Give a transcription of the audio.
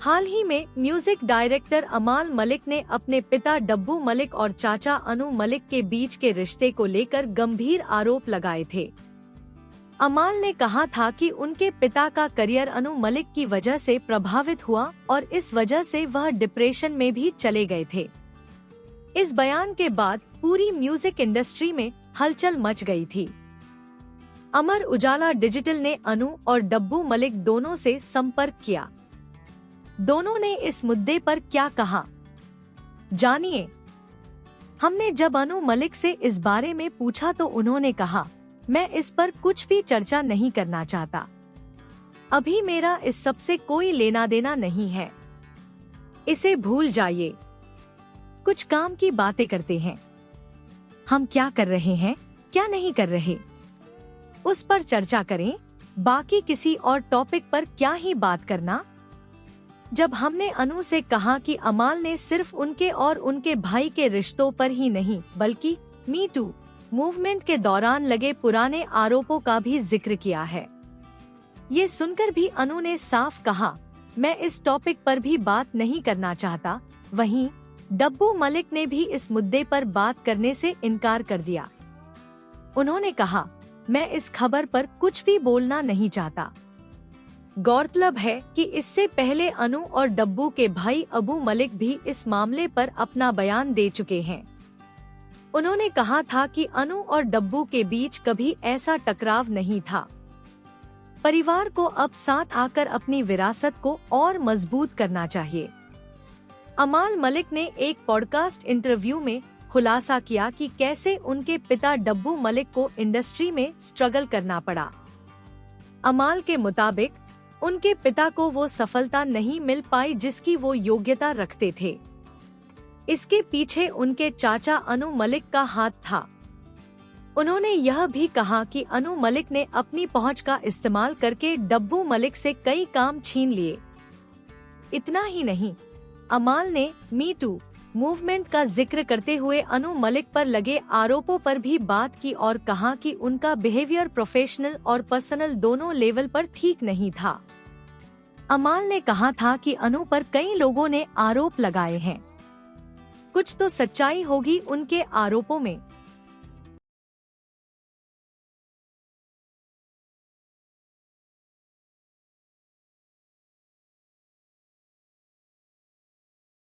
हाल ही में music director अमाल मलिक ने अपने पिता डब्बू मलिक और चाचा अनु मलिक के बीच के रिश्ते को लेकर गंभीर आरोप लगाए थे। अमाल ने कहा था कि उनके पिता का करियर अनु मलिक की वजह से प्रभावित हुआ और इस वजह से वह डिप्रेशन में भी चले गए थे। इस बयान के बाद पूरी म्यूजिक इंडस्ट्री में हलचल मच गई थी। अमर उजाला डिजिटल ने अनु और डब्बू मलिक दोनों से संपर्क किया। दोनों ने इस मुद्दे पर क्या कहा, जानिए। हमने जब अनु मलिक से इस बारे में पूछा तो उन्होंने कहा, मैं इस पर कुछ भी चर्चा नहीं करना चाहता। अभी मेरा इस सब से कोई लेना देना नहीं है, इसे भूल जाइए। कुछ काम की बातें करते हैं, हम क्या कर रहे हैं क्या नहीं कर रहे उस पर चर्चा करें, बाकी किसी और टॉपिक पर क्या ही बात करना। जब हमने अनु से कहा कि अमाल ने सिर्फ उनके और उनके भाई के रिश्तों पर ही नहीं बल्कि मी टू मूवमेंट के दौरान लगे पुराने आरोपों का भी जिक्र किया है, ये सुनकर भी अनु ने साफ कहा, मैं इस टॉपिक पर भी बात नहीं करना चाहता। वहीं डब्बू मलिक ने भी इस मुद्दे पर बात करने से इनकार कर दिया। उन्होंने कहा, मैं इस खबर पर कुछ भी बोलना नहीं चाहता। गौरतलब है कि इससे पहले अनु और डब्बू के भाई अबू मलिक भी इस मामले पर अपना बयान दे चुके हैं। उन्होंने कहा था कि अनु और डब्बू के बीच कभी ऐसा टकराव नहीं था। परिवार को अब साथ आकर अपनी विरासत को और मजबूत करना चाहिए। अमाल मलिक ने एक पॉडकास्ट इंटरव्यू में खुलासा किया कि कैसे उनके पिता डब्बू मलिक को इंडस्ट्री में स्ट्रगल करना पड़ा। अमाल के मुताबिक उनके पिता को वो सफलता नहीं मिल पाई जिसकी वो योग्यता रखते थे। इसके पीछे उनके चाचा अनु मलिक का हाथ था। उन्होंने यह भी कहा कि अनु मलिक ने अपनी पहुंच का इस्तेमाल करके डब्बू मलिक से कई काम छीन लिए। इतना ही नहीं, अमाल ने मी टू मूवमेंट का जिक्र करते हुए अनु मलिक पर लगे आरोपों पर भी बात की और कहा कि उनका बिहेवियर प्रोफेशनल और पर्सनल दोनों लेवल पर ठीक नहीं था। अमाल ने कहा था कि अनु पर कई लोगों ने आरोप लगाए हैं, कुछ तो सच्चाई होगी उनके आरोपों में।